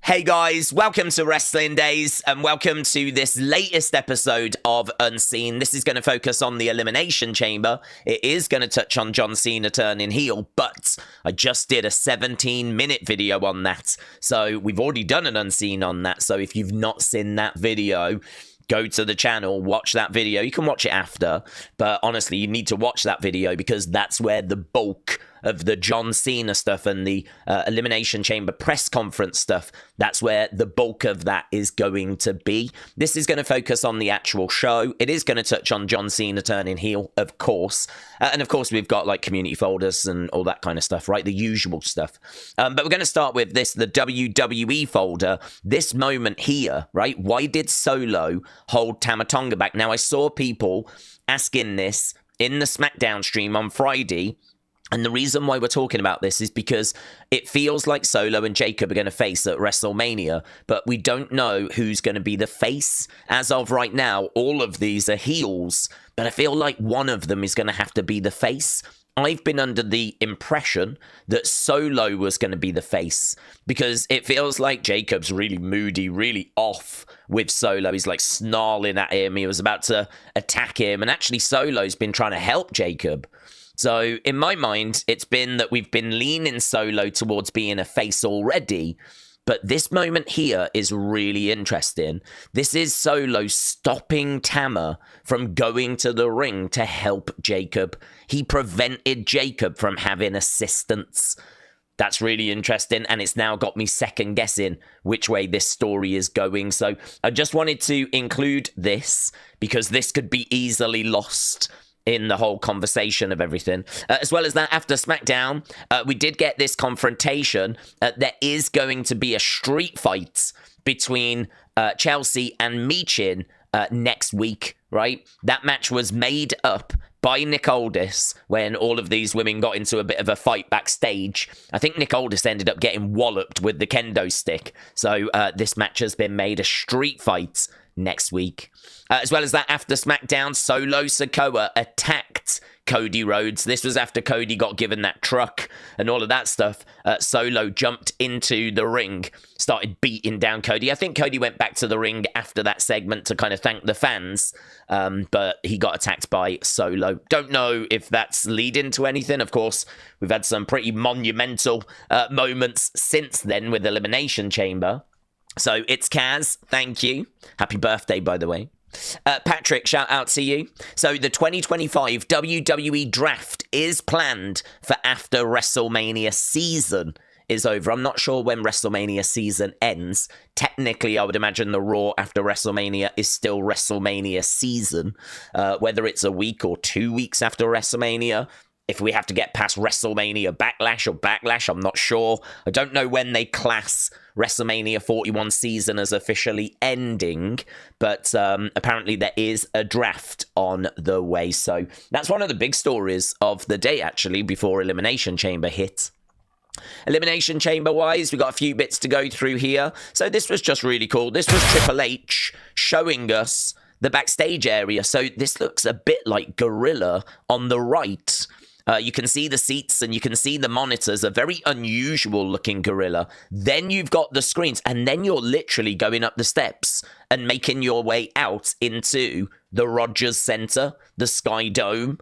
Hey guys, welcome to Wrestling Days and welcome to this latest episode of Unseen. This is going to focus on the Elimination Chamber. It is going to touch on John Cena turning heel, but I just did a 17-minute video on that. So we've already done an Unseen on that. So if you've not seen that video, go to the channel, watch that video. You can watch it after, but honestly, you need to watch that video because that's where the bulk of the John Cena stuff and the Elimination Chamber press conference stuff, that's where the bulk of that is going to be. This is going to focus on the actual show. It is going to touch on John Cena turning heel, of course. And of course, we've got like community folders and all that kind of stuff, right? The usual stuff. But we're going to start with this, the WWE folder. This moment here, right? Why did Solo hold Tama Tonga back? Now, I saw people asking this in the Smackdown stream on Friday. And the reason why we're talking about this is because it feels like Solo and Jacob are going to face at WrestleMania, but we don't know who's going to be the face. As of right now, all of these are heels, but I feel like one of them is going to have to be the face. I've been under the impression that Solo was going to be the face because it feels like Jacob's really moody, really off with Solo. He's like snarling at him. He was about to attack him, and actually Solo's been trying to help Jacob. So in my mind, it's been that we've been leaning Solo towards being a face already. But this moment here is really interesting. This is Solo stopping Tama from going to the ring to help Jacob. He prevented Jacob from having assistance. That's really interesting, and it's now got me second guessing which way this story is going. So I just wanted to include this because this could be easily lost in the whole conversation of everything. As well as that, after SmackDown, we did get this confrontation. There is going to be a street fight between Chelsea and Michin next week, right? That match was made up by Nick Aldis when all of these women got into a bit of a fight backstage. I think Nick Aldis ended up getting walloped with the kendo stick. So this match has been made a street fight next week. As well as that, after SmackDown, Solo Sikoa attacked Cody Rhodes. This was after Cody got given that truck and all of that stuff. Solo jumped into the ring, started beating down Cody. I think Cody went back to the ring after that segment to kind of thank the fans, but he got attacked by Solo. Don't know if that's leading to anything. Of course, we've had some pretty monumental moments since then with Elimination Chamber. So it's Kaz, thank you. Happy birthday, by the way. Patrick, shout out to you. So the 2025 WWE Draft is planned for after WrestleMania season is over. I'm not sure when WrestleMania season ends. Technically, I would imagine the Raw after WrestleMania is still WrestleMania season. Whether it's a week or 2 weeks after WrestleMania, if we have to get past WrestleMania Backlash, I'm not sure. I don't know when they class WrestleMania 41 season as officially ending, but apparently there is a draft on the way. So that's one of the big stories of the day, actually, before Elimination Chamber hit. Elimination Chamber-wise, we've got a few bits to go through here. So this was just really cool. This was Triple H showing us the backstage area. So this looks a bit like Gorilla on the right. You can see the seats and you can see the monitors, a very unusual looking Gorilla. Then you've got the screens, and then you're literally going up the steps and making your way out into the Rogers Center, the Sky Dome.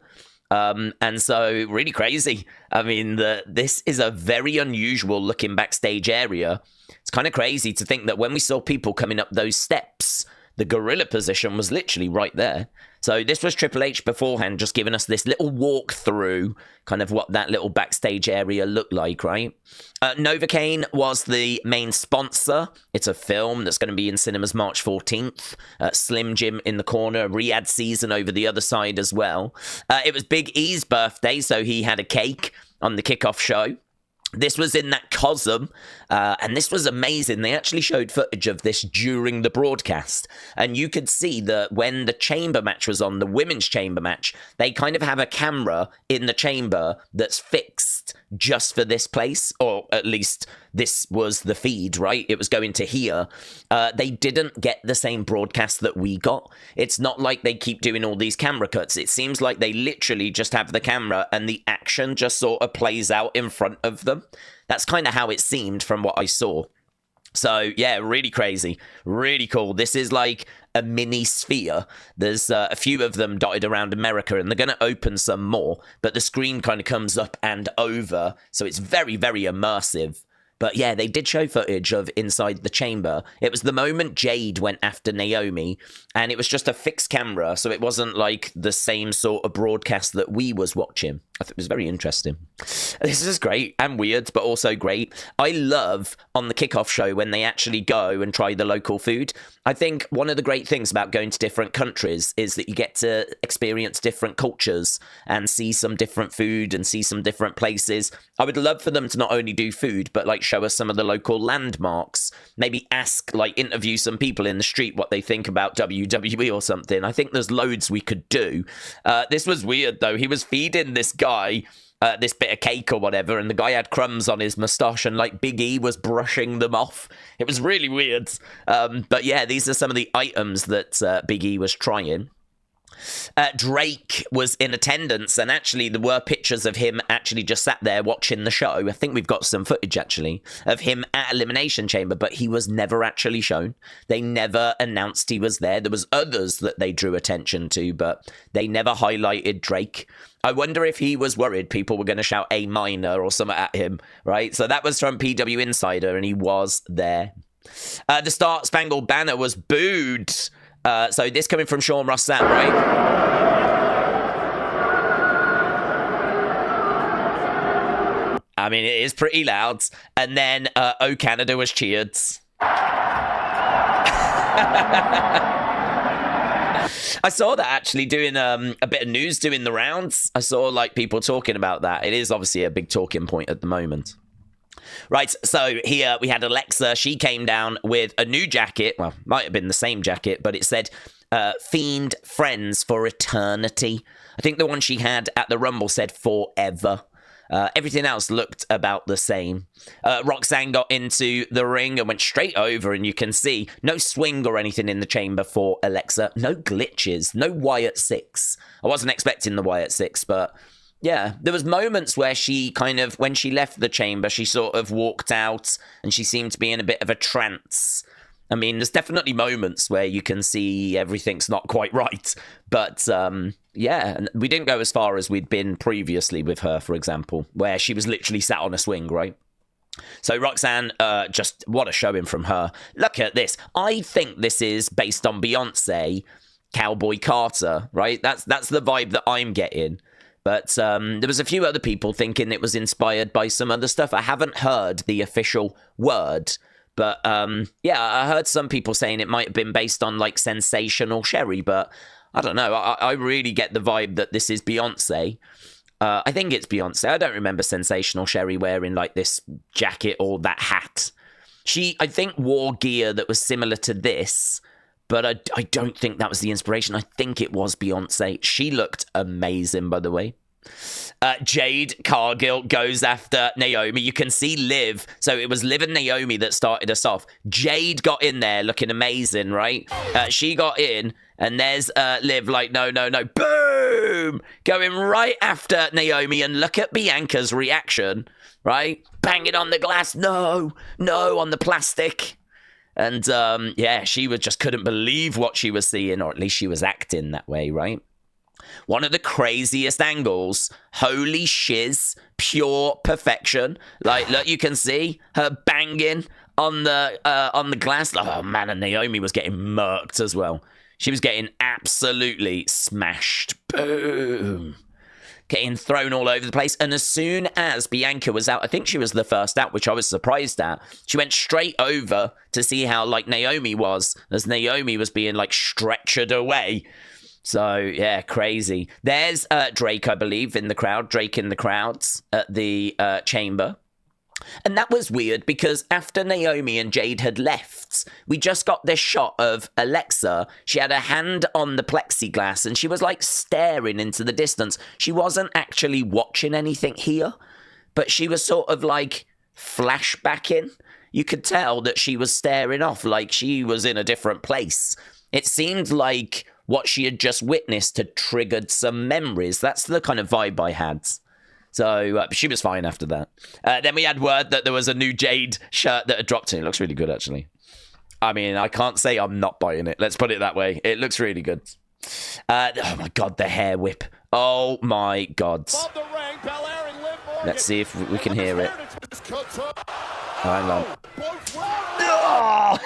And so really crazy. I mean, this is a very unusual looking backstage area. It's kind of crazy to think that when we saw people coming up those steps, the gorilla position was literally right there. So this was Triple H beforehand, just giving us this little walkthrough, kind of what that little backstage area looked like, right? Novocaine was the main sponsor. It's a film that's going to be in cinemas March 14th. Slim Jim in the corner, Riyadh Season over the other side as well. It was Big E's birthday, so he had a cake on the kickoff show. This was in that Cosm, and this was amazing. They actually showed footage of this during the broadcast, and you could see that when the chamber match was on, the women's chamber match, they kind of have a camera in the chamber that's fixed just for this place, or at least this was the feed, right? It was going to here. They didn't get the same broadcast that we got. It's not like they keep doing all these camera cuts. It seems like they literally just have the camera and the action just sort of plays out in front of them. That's kind of how it seemed from what I saw. So, yeah, really crazy. Really cool. This is like a mini sphere. There's a few of them dotted around America, and they're going to open some more. But the screen kind of comes up and over. So it's very, very immersive. But yeah, they did show footage of inside the chamber. It was the moment Jade went after Naomi, and it was just a fixed camera, so it wasn't like the same sort of broadcast that we was watching. I thought it was very interesting. This is great and weird, but also great. I love on the kickoff show when they actually go and try the local food. I think one of the great things about going to different countries is that you get to experience different cultures and see some different food and see some different places. I would love for them to not only do food, but like show us some of the local landmarks. Maybe interview some people in the street what they think about WWE or something. I think there's loads we could do. This was weird though. He was feeding this guy this bit of cake or whatever, and the guy had crumbs on his moustache, and like Big E was brushing them off. It was really weird. But yeah, these are some of the items that Big E was trying. Drake was in attendance, and actually there were pictures of him actually just sat there watching the show. I think we've got some footage actually of him at Elimination Chamber, but he was never actually shown. They never announced he was there. There was others that they drew attention to, but they never highlighted Drake. I wonder if he was worried people were going to shout A minor or something at him, right? So that was from PW Insider, and he was there. The start Spangled Banner was booed. So this coming from Sean Ross Sapp, right? I mean, it is pretty loud. And then O Canada was cheered. I saw that actually doing a bit of news doing the rounds. I saw like people talking about that. It is obviously a big talking point at the moment. Right, so here we had Alexa. She came down with a new jacket. Well, might have been the same jacket, but it said Fiend Friends for Eternity. I think the one she had at the Rumble said Forever. Everything else looked about the same. Roxanne got into the ring and went straight over, and you can see no swing or anything in the chamber for Alexa. No glitches, no Wyatt 6. I wasn't expecting the Wyatt 6, but yeah, there was moments where she kind of, when she left the chamber, she sort of walked out and she seemed to be in a bit of a trance. I mean, there's definitely moments where you can see everything's not quite right. But, yeah, we didn't go as far as we'd been previously with her, for example, where she was literally sat on a swing, right? So Roxanne, just what a showing from her. Look at this. I think this is based on Beyonce, Cowboy Carter, right? That's the vibe that I'm getting. But there was a few other people thinking it was inspired by some other stuff. I haven't heard the official word. But, yeah, I heard some people saying it might have been based on, like, Sensational Sherry. But I don't know. I really get the vibe that this is Beyonce. I think it's Beyonce. I don't remember Sensational Sherry wearing, like, this jacket or that hat. She, I think, wore gear that was similar to this. But I don't think that was the inspiration. I think it was Beyonce. She looked amazing, by the way. Jade Cargill goes after Naomi. You can see Liv. So it was Liv and Naomi that started us off. Jade got in there looking amazing, right? She got in, and there's Liv like, no. Boom! Going right after Naomi, and look at Bianca's reaction, right? Banging on the glass. No, on the plastic. And, yeah, she just couldn't believe what she was seeing, or at least she was acting that way, right? One of the craziest angles. Holy shiz. Pure perfection. Like, look, you can see her banging on the glass. Oh, man, and Naomi was getting murked as well. She was getting absolutely smashed. Boom. Getting thrown all over the place. And as soon as Bianca was out, I think she was the first out, which I was surprised at. She went straight over to see how, like, Naomi was, as Naomi was being, like, stretchered away. So, yeah, crazy. There's Drake, I believe, in the crowd. Drake in the crowds at the chamber. And that was weird because after Naomi and Jade had left, we just got this shot of Alexa. She had a hand on the plexiglass and she was like staring into the distance. She wasn't actually watching anything here, but she was sort of like flashbacking. You could tell that she was staring off like she was in a different place. It seemed like what she had just witnessed had triggered some memories. That's the kind of vibe I had. So she was fine after that. Then we had word that there was a new Jade shirt that had dropped in. It looks really good, actually. I mean, I can't say I'm not buying it. Let's put it that way. It looks really good. Oh, my God, the hair whip. Oh, my God. Let's see if we can hear it. Hang on. Oh,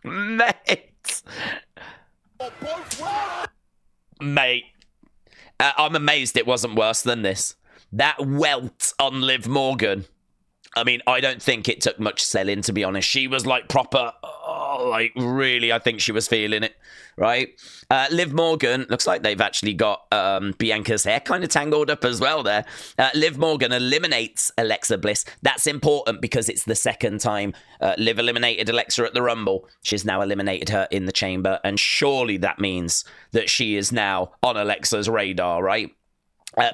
mate. Mate. I'm amazed it wasn't worse than this. That welt on Liv Morgan. I mean, I don't think it took much selling, to be honest. She was like proper, like really, I think she was feeling it, right? Liv Morgan, looks like they've actually got Bianca's hair kind of tangled up as well there. Liv Morgan eliminates Alexa Bliss. That's important because it's the second time Liv eliminated Alexa at the Rumble. She's now eliminated her in the chamber, and surely that means that she is now on Alexa's radar, right?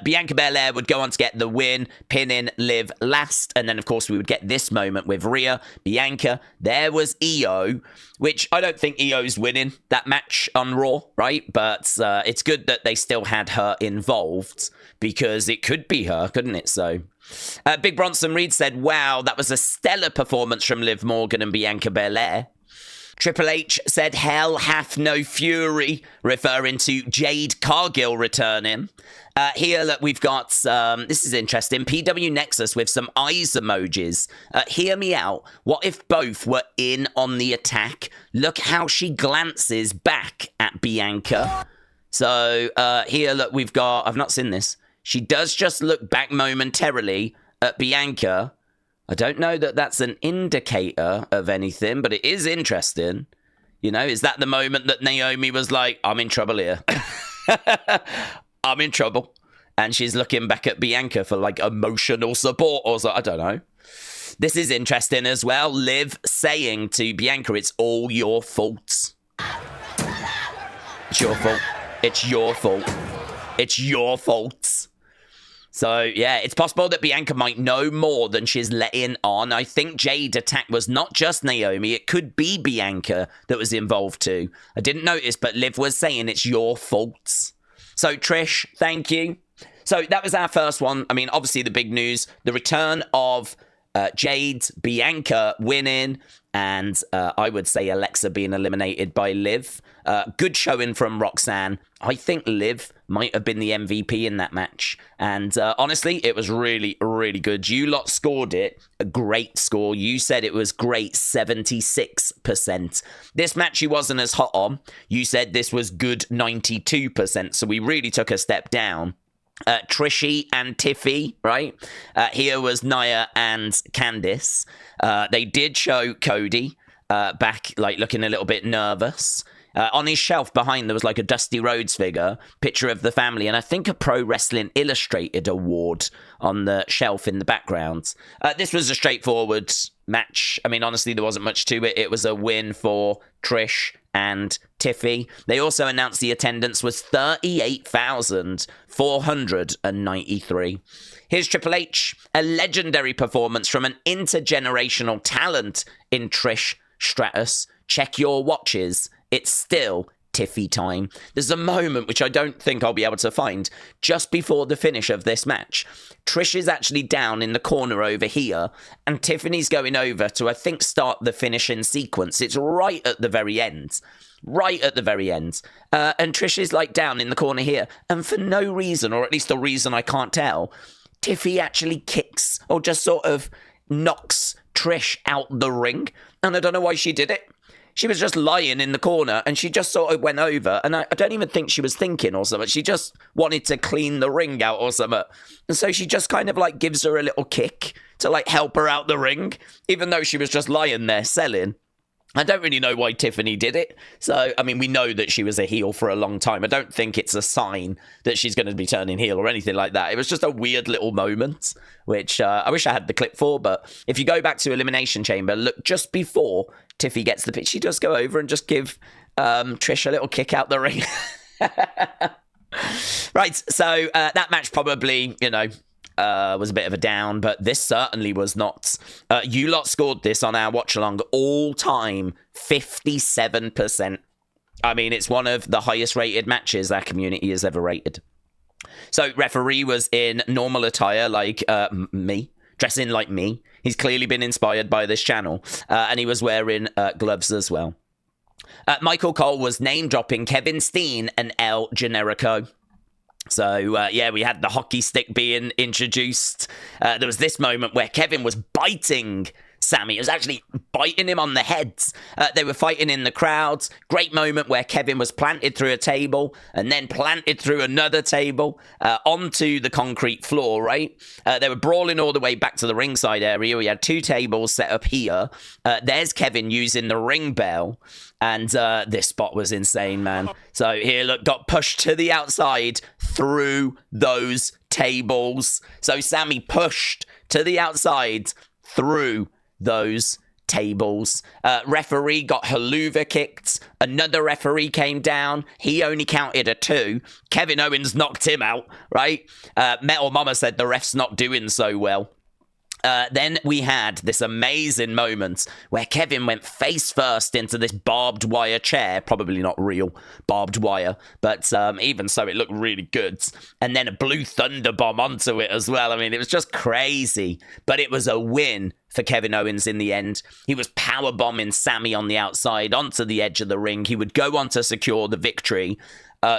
Bianca Belair would go on to get the win, pinning Liv last. And then, of course, we would get this moment with Rhea, Bianca. There was Iyo, which I don't think Io's winning that match on Raw, right? But it's good that they still had her involved because it could be her, couldn't it? So Big Bronson Reed said, wow, that was a stellar performance from Liv Morgan and Bianca Belair. Triple H said, hell hath no fury, referring to Jade Cargill returning. Here, look, we've got, this is interesting, PW Nexus with some eyes emojis. Hear me out. What if both were in on the attack? Look how she glances back at Bianca. So here, look, we've got, I've not seen this. She does just look back momentarily at Bianca. I don't know that that's an indicator of anything, but it is interesting. You know, is that the moment that Naomi was like, I'm in trouble here? I'm in trouble. And she's looking back at Bianca for like emotional support or so. I don't know. This is interesting as well. Liv saying to Bianca, it's all your fault. It's your fault. It's your fault. It's your fault. So, yeah, it's possible that Bianca might know more than she's letting on. I think Jade attack was not just Naomi. It could be Bianca that was involved too. I didn't notice, but Liv was saying it's your fault. So, Trish, thank you. So, that was our first one. I mean, obviously the big news, the return of Jade, Bianca winning, and I would say Alexa being eliminated by Liv. Good showing from Roxanne. I think Liv might have been the MVP in that match. And honestly, it was really, really good. You lot scored it. A great score. You said it was great, 76%. This match you wasn't as hot on. You said this was good, 92%. So we really took a step down. Trishy and Tiffy, right? Here was Nia and Candice. They did show Cody back, like looking a little bit nervous. On his shelf behind, there was like a Dusty Rhodes figure, picture of the family, and I think a Pro Wrestling Illustrated award on the shelf in the background. This was a straightforward match. I mean, honestly, there wasn't much to it. It was a win for Trish and Tiffy. They also announced the attendance was 38,493. Here's Triple H, a legendary performance from an intergenerational talent in Trish Stratus. Check your watches. It's still Tiffy time. There's a moment which I don't think I'll be able to find just before the finish of this match. Trish is actually down in the corner over here, and Tiffany's going over to, I think, start the finishing sequence. It's right at the very end. Right at the very end. And Trish is like down in the corner here, and for no reason, or at least a reason I can't tell, Tiffy actually kicks or just sort of knocks Trish out the ring, and I don't know why she did it. She was just lying in the corner and she just sort of went over. And I don't even think she was thinking or something. She just wanted to clean the ring out or something. And so she just kind of like gives her a little kick to like help her out the ring, even though she was just lying there selling. I don't really know why Tiffany did it. So, I mean, we know that she was a heel for a long time. I don't think it's a sign that she's going to be turning heel or anything like that. It was just a weird little moment, which I wish I had the clip for. But if you go back to Elimination Chamber, look, just before Tiffy gets the pitch, she does go over and just give Trish a little kick out the ring. Right, so that match probably, you know, was a bit of a down, but this certainly was not. You lot scored this on our watch-along all-time 57%. I mean, it's one of the highest-rated matches our community has ever rated. So referee was in normal attire like me, dressing like me. He's clearly been inspired by this channel. And he was wearing gloves as well. Michael Cole was name-dropping Kevin Steen and El Generico. So, yeah, we had the hockey stick being introduced. There was this moment where Kevin was biting Sami. It was actually biting him on the heads. They were fighting in the crowds. Great moment where Kevin was planted through a table and then planted through another table onto the concrete floor, right? They were brawling all the way back to the ringside area. We had 2 tables set up here. There's Kevin using the ring bell. And this spot was insane, man. So here, look, got pushed to the outside through those tables. So Sami pushed to the outside through those tables. Referee got haluva kicked. Another referee came down. He only counted a 2. Kevin Owens knocked him out, right? Metal Mama said the ref's not doing so well. Then we had this amazing moment where Kevin went face first into this barbed wire chair. Probably not real barbed wire, but even so, it looked really good. And then a blue thunder bomb onto it as well. I mean, it was just crazy, but it was a win for Kevin Owens in the end. He was powerbombing Sami on the outside onto the edge of the ring. He would go on to secure the victory.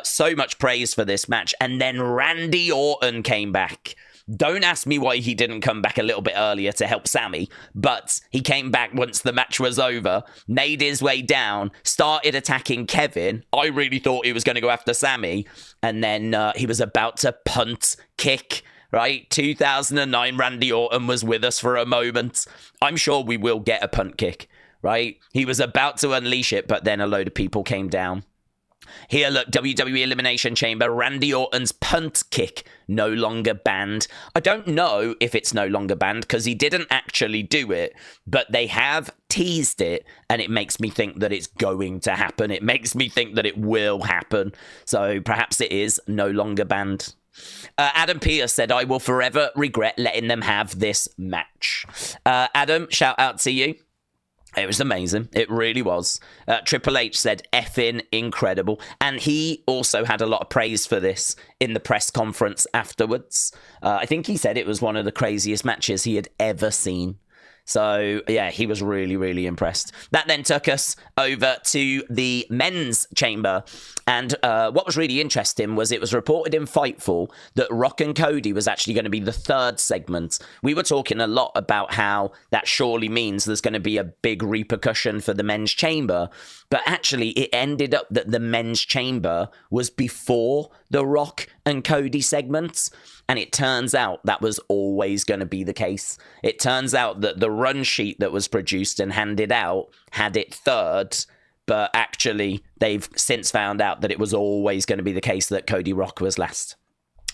So much praise for this match. And then Randy Orton came back. Don't ask me why he didn't come back a little bit earlier to help Sami, but he came back once the match was over, made his way down, started attacking Kevin. I really thought he was going to go after Sami, and then he was about to punt kick, right? 2009 Randy Orton was with us for a moment. I'm sure we will get a punt kick, right? He was about to unleash it, but then a load of people came down. Here, look, WWE Elimination Chamber, Randy Orton's punt kick no longer banned. I don't know if it's no longer banned because he didn't actually do it, but they have teased it, and it makes me think that it's going to happen. It makes me think that it will happen. So perhaps it is no longer banned. Adam Pierce said, I will forever regret letting them have this match. Adam, shout out to you. It was amazing. It really was. Triple H said, effing incredible. And he also had a lot of praise for this in the press conference afterwards. I think he said it was one of the craziest matches he had ever seen. So, yeah, he was really, really impressed. That then took us over to the men's chamber. And what was really interesting was it was reported in Fightful that Rock and Cody was actually going to be the 3rd segment. We were talking a lot about how that surely means there's going to be a big repercussion for the men's chamber. But actually, it ended up that the men's chamber was before the Rock and Cody segments. And it turns out that was always going to be the case. It turns out that the run sheet that was produced and handed out had it 3rd, but actually they've since found out that it was always going to be the case that Cody Rock was last.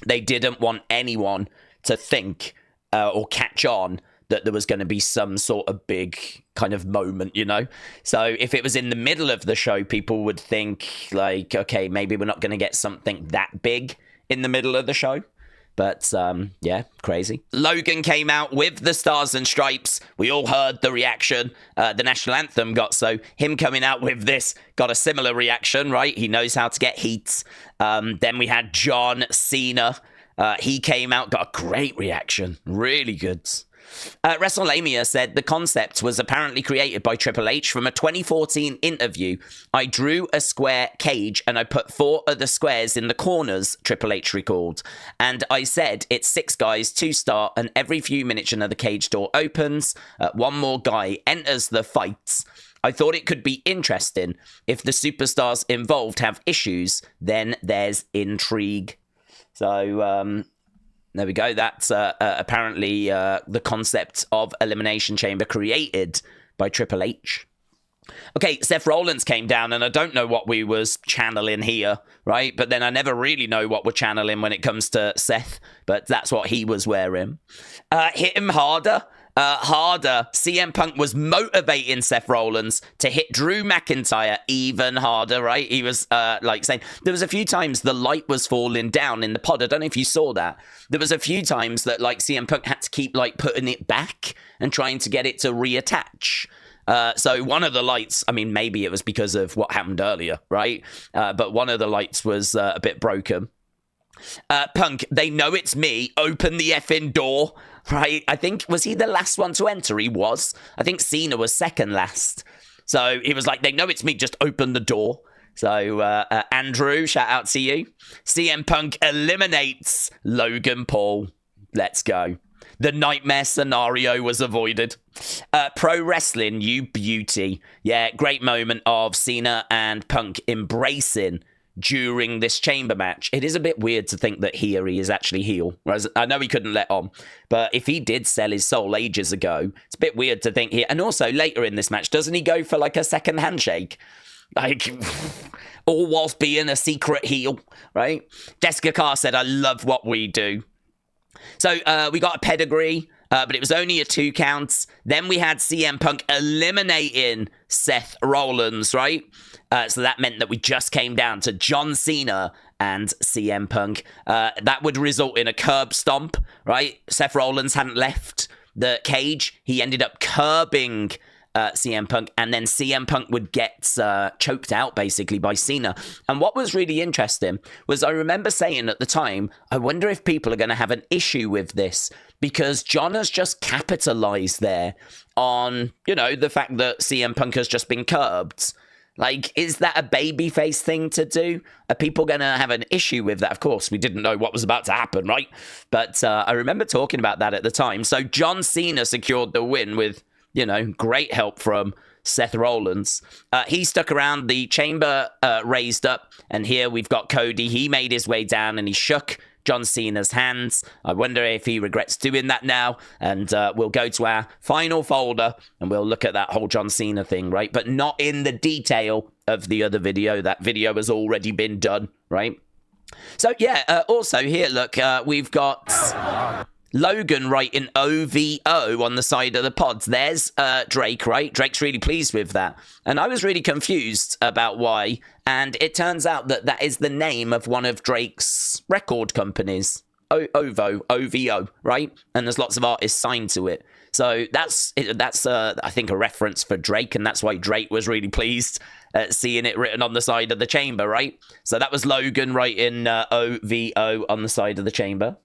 They didn't want anyone to think or catch on that there was going to be some sort of big kind of moment, you know? So if it was in the middle of the show, people would think like, okay, maybe we're not going to get something that big in the middle of the show. But, yeah, crazy. Logan came out with the Stars and Stripes. We all heard the reaction the national anthem got. So him coming out with this got a similar reaction, right? He knows how to get heat. Then we had John Cena. He came out, got a great reaction. Really good. Wrestlemania said the concept was apparently created by Triple H from a 2014 interview. I drew a square cage and I put 4 other squares in the corners, Triple H recalled. And I said it's 6 guys to start, and every few minutes another cage door opens. 1 more guy enters the fights. I thought it could be interesting. If the superstars involved have issues, then there's intrigue. So, there we go. That's apparently the concept of Elimination Chamber created by Triple H. Okay, Seth Rollins came down, and I don't know what we was channeling here, right? But then I never really know what we're channeling when it comes to Seth, but that's what he was wearing. Hit him harder. CM Punk was motivating Seth Rollins to hit Drew McIntyre even harder, right? He was like saying there was a few times the light was falling down in the pod. I don't know if you saw that. There was a few times that like CM Punk had to keep like putting it back and trying to get it to reattach. So one of the lights, I mean, maybe it was because of what happened earlier, right? But one of the lights was a bit broken. Punk, they know it's me. Open the effing door. Right? I think, was he the last one to enter? He was. I think Cena was second last. So he was like, they know it's me. Just open the door. So, Andrew, shout out to you. CM Punk eliminates Logan Paul. Let's go. The nightmare scenario was avoided. Pro wrestling, you beauty. Yeah, great moment of Cena and Punk embracing during this chamber match. It is a bit weird to think that here he is actually heel. Whereas I know he couldn't let on, but if he did sell his soul ages ago, it's a bit weird to think here. And also later in this match, doesn't he go for like a second handshake? Like, all whilst being a secret heel, right? Jessica Carr said, I love what we do. So we got a pedigree, but it was only a 2 count. Then we had CM Punk eliminating Seth Rollins, right? So that meant that we just came down to John Cena and CM Punk. That would result in a curb stomp, right? Seth Rollins hadn't left the cage. He ended up curbing CM Punk, and then CM Punk would get choked out basically by Cena. And what was really interesting was I remember saying at the time, I wonder if people are going to have an issue with this, because John has just capitalized there on, you know, the fact that CM Punk has just been curbed. Like, is that a babyface thing to do? Are people going to have an issue with that? Of course, we didn't know what was about to happen, right? But I remember talking about that at the time. So John Cena secured the win with, you know, great help from Seth Rollins. He stuck around, the chamber raised up, and here we've got Cody. He made his way down and he shook John Cena's hands. I wonder if he regrets doing that now. And we'll go to our final folder and we'll look at that whole John Cena thing, right? But not in the detail of the other video. That video has already been done, right? So, yeah, also here, look, we've got Logan writing OVO on the side of the pods. There's Drake, right? Drake's really pleased with that. And I was really confused about why. And it turns out that that is the name of one of Drake's record companies. OVO, right? And there's lots of artists signed to it. So that's I think, a reference for Drake. And that's why Drake was really pleased at seeing it written on the side of the chamber, right? So that was Logan writing OVO on the side of the chamber.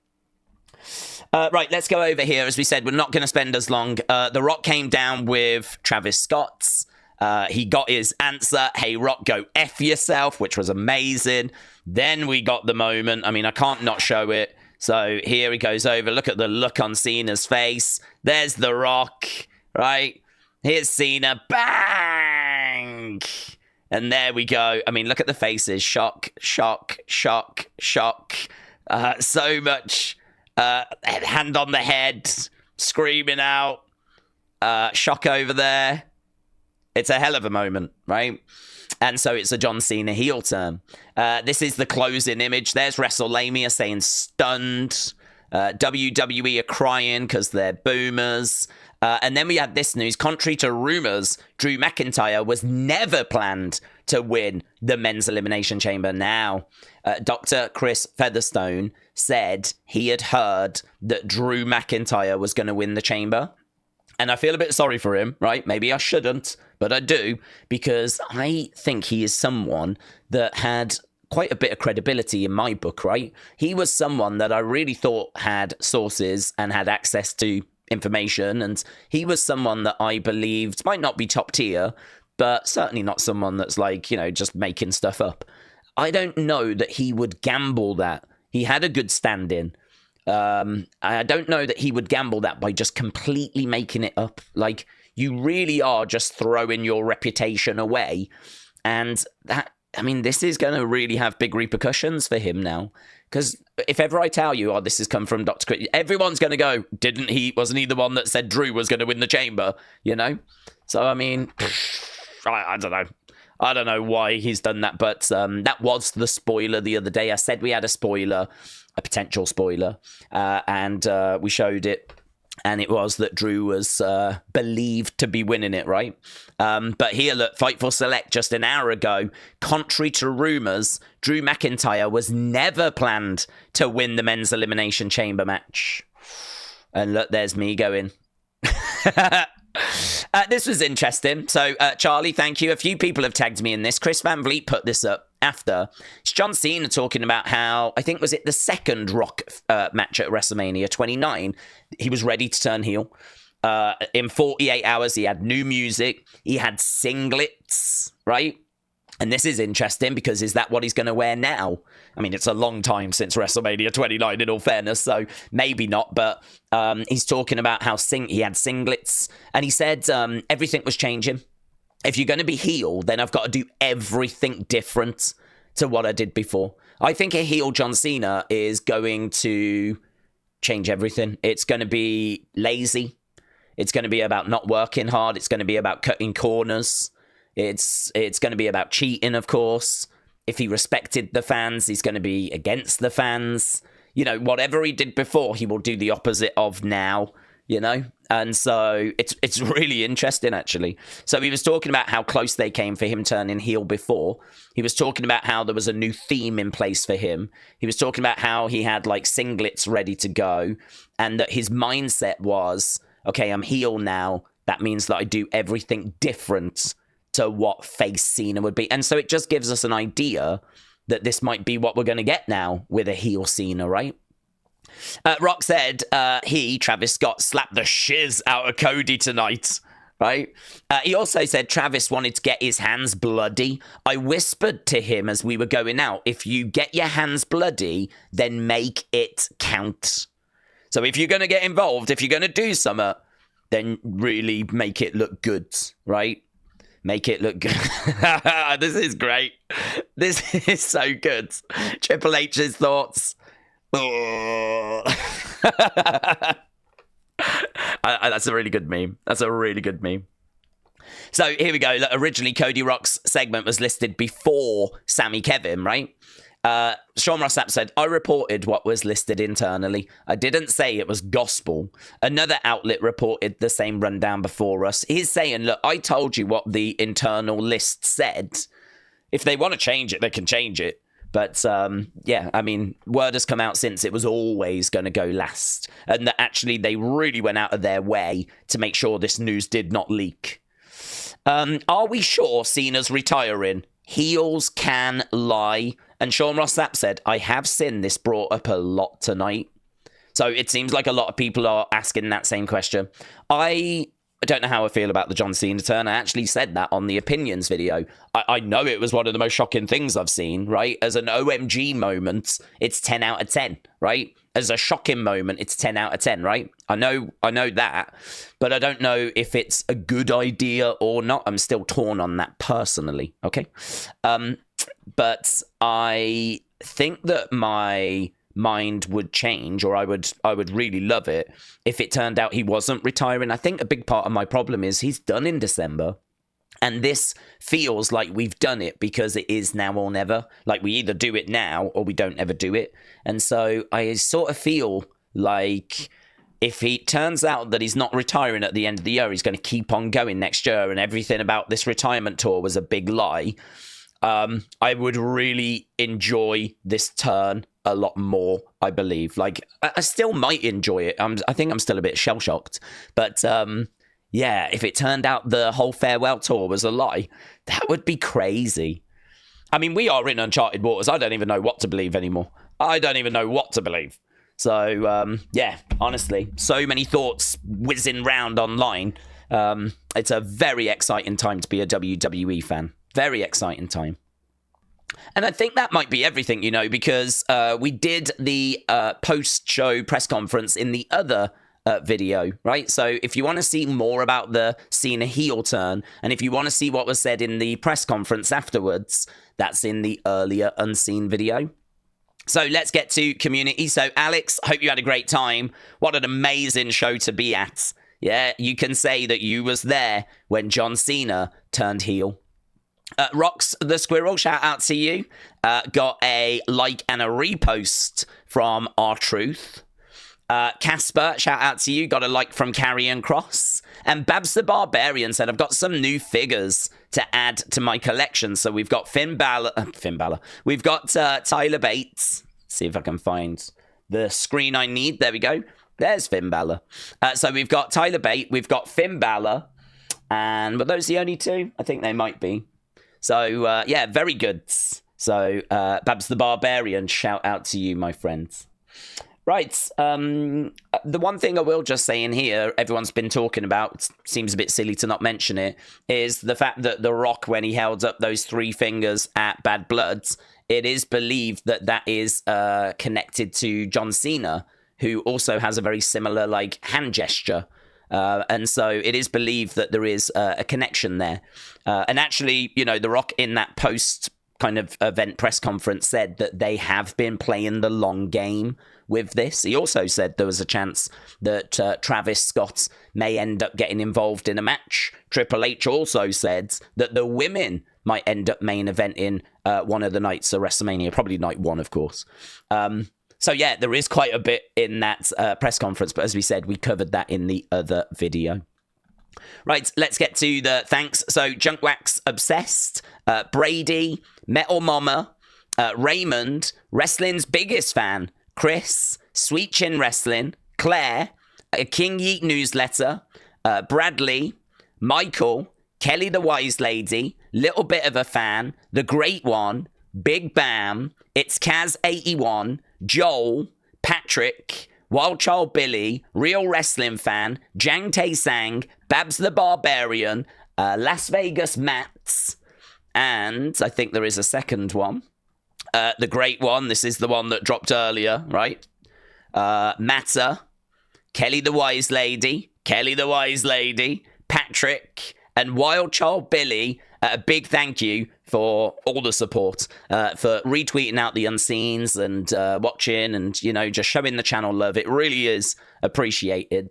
Right, let's go over here. As we said, we're not going to spend as long. The Rock came down with Travis Scott's. He got his answer, hey, Rock, go F yourself, which was amazing. Then we got the moment. I mean, I can't not show it. So here he goes over. Look at the look on Cena's face. There's The Rock, right? Here's Cena. Bang! And there we go. I mean, look at the faces. Shock, shock, shock, shock. So much... hand on the head, screaming out, shock over there. It's a hell of a moment, right? And so it's a John Cena heel turn. This is the closing image. There's Wrestlemania saying stunned. WWE are crying because they're boomers. And then we had this news. Contrary to rumors, Drew McIntyre was never planned to win the men's elimination chamber. Now, Dr. Chris Featherstone said he had heard that Drew McIntyre was going to win the chamber. And I feel a bit sorry for him, right? Maybe I shouldn't, but I do, because I think he is someone that had quite a bit of credibility in my book, right? He was someone that I really thought had sources and had access to information, and he was someone that I believed might not be top tier, but certainly not someone that's like, you know, just making stuff up. I don't know that he would gamble that. He had a good stand-in. I don't know that he would gamble that by just completely making it up. Like, you really are just throwing your reputation away. And that, I mean, this is going to really have big repercussions for him now. Because if ever I tell you, oh, this has come from Dr. Chris, everyone's going to go, wasn't he the one that said Drew was going to win the chamber, you know? So, I mean, I don't know. I don't know why he's done that, but that was the spoiler the other day. I said we had a spoiler, a potential spoiler, and we showed it, and it was that Drew was believed to be winning it, right? But here, look, Fightful Select just an hour ago, contrary to rumours, Drew McIntyre was never planned to win the men's elimination chamber match. And look, there's me going... This was interesting. So, Charlie, thank you. A few people have tagged me in this. Chris Van Vliet put this up. after, it's John Cena talking about how, I think, was it the second Rock match at WrestleMania 29? He was ready to turn heel. In 48 hours, he had new music. He had singlets, right? And this is interesting because is that what he's going to wear now? I mean, it's a long time since WrestleMania 29, in all fairness, so maybe not. But he's talking about how he had singlets. And he said everything was changing. If you're going to be heel, then I've got to do everything different to what I did before. I think a heel John Cena is going to change everything. It's going to be lazy. It's going to be about not working hard. It's going to be about cutting corners. It's going to be about cheating, of course. If he respected the fans, he's going to be against the fans. You know, whatever he did before, he will do the opposite of now, you know? And so it's really interesting, actually. So he was talking about how close they came for him turning heel before. He was talking about how there was a new theme in place for him. He was talking about how he had, like, singlets ready to go. And that his mindset was, okay, I'm heel now. That means that I do everything different to what face Cena would be. And so it just gives us an idea that this might be what we're going to get now with a heel Cena, right? Rock said Travis Scott, slapped the shiz out of Cody tonight, right? He also said Travis wanted to get his hands bloody. I whispered to him as we were going out, if you get your hands bloody, then make it count. So if you're going to get involved, if you're going to do something, then really make it look good, right? Make it look good. This is great. This is so good. Triple H's thoughts. That's a really good meme. That's a really good meme. So here we go. Look, originally, Cody Rock's segment was listed before Sammy Kevin, right? Sean Ross Sapp said, I reported what was listed internally. I didn't say it was gospel. Another outlet reported the same rundown before us. He's saying, look, I told you what the internal list said. If they want to change it, they can change it. But, yeah, I mean, word has come out since it was always going to go last. And that actually they really went out of their way to make sure this news did not leak. Are we sure Cena's retiring? Heels can lie. And Sean Ross Sapp said, I have seen this brought up a lot tonight. So it seems like a lot of people are asking that same question. I don't know how I feel about the John Cena turn. I actually said that on the opinions video. I know it was one of the most shocking things I've seen, right? As an OMG moment, it's 10 out of 10, right? As a shocking moment, it's 10 out of 10, right? I know that, but I don't know if it's a good idea or not. I'm still torn on that personally, okay? But I think that my mind would change, or I would really love it if it turned out he wasn't retiring. I think a big part of my problem is he's done in December, and this feels like we've done it because it is now or never. Like we either do it now or we don't ever do it. And so I sort of feel like if he turns out that he's not retiring at the end of the year, he's going to keep on going next year, and everything about this retirement tour was a big lie. I would really enjoy this turn a lot more, I believe. Like, I still might enjoy it. I think I'm still a bit shell-shocked. But, yeah, if it turned out the whole farewell tour was a lie, that would be crazy. I mean, we are in uncharted waters. I don't even know what to believe anymore. I don't even know what to believe. So, yeah, honestly, so many thoughts whizzing round online. It's a very exciting time to be a WWE fan. Very exciting time. And I think that might be everything, you know, because we did the post-show press conference in the other video, right? So if you want to see more about the Cena heel turn, and if you want to see what was said in the press conference afterwards, that's in the earlier unseen video. So let's get to community. So Alex, hope you had a great time. What an amazing show to be at. Yeah, you can say that you was there when John Cena turned heel. Rox the Squirrel, shout out to you. Got a like and a repost from R-Truth. Casper, shout out to you. Got a like from Carrion Cross. And Babs the Barbarian said, I've got some new figures to add to my collection. So we've got Finn Balor. We've got Tyler Bates. See if I can find the screen I need. There we go. There's Finn Balor. So we've got Tyler Bate. We've got Finn Balor. And were those the only two? I think they might be. So, yeah, very good. So, Babs the Barbarian, shout out to you, my friends. Right, the one thing I will just say in here, everyone's been talking about, seems a bit silly to not mention it, is the fact that The Rock, when he held up those 3 fingers at Bad Bloods, it is believed that that is connected to John Cena, who also has a very similar, like, hand gesture. And so it is believed that there is a connection there. And actually, you know, The Rock in that post kind of event press conference said that they have been playing the long game with this. He also said there was a chance that Travis Scott may end up getting involved in a match. Triple H also said that the women might end up main eventing one of the nights of WrestleMania, probably night 1, of course. So yeah, there is quite a bit in that press conference, but as we said, we covered that in the other video. Right, let's get to the thanks. So Junkwax Obsessed, Brady, Metal Mama, Raymond, Wrestling's Biggest Fan, Chris, Sweet Chin Wrestling, Claire, King Yeet Newsletter, Bradley, Michael, Kelly the Wise Lady, Little Bit of a Fan, The Great One, Big Bam, It's Kaz81, Joel, Patrick, Wild Child Billy, Real Wrestling Fan, Jang Tae Sang, Babs the Barbarian, Las Vegas Mats, and I think there is a second one. The Great One, this is the one that dropped earlier, right? Matter, Kelly the Wise Lady, Patrick, and Wild Child Billy. A big thank you for all the support, for retweeting out the Unseens and watching and, you know, just showing the channel love. It really is appreciated.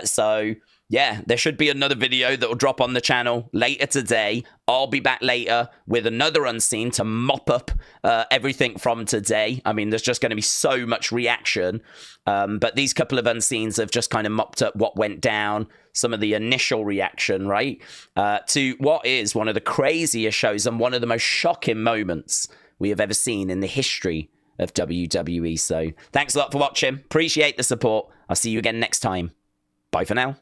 So, yeah, there should be another video that will drop on the channel later today. I'll be back later with another Unseen to mop up everything from today. I mean, there's just going to be so much reaction. But these couple of Unseens have just kind of mopped up what went down, some of the initial reaction, right? To what is one of the craziest shows and one of the most shocking moments we have ever seen in the history of WWE. So thanks a lot for watching. Appreciate the support. I'll see you again next time. Bye for now.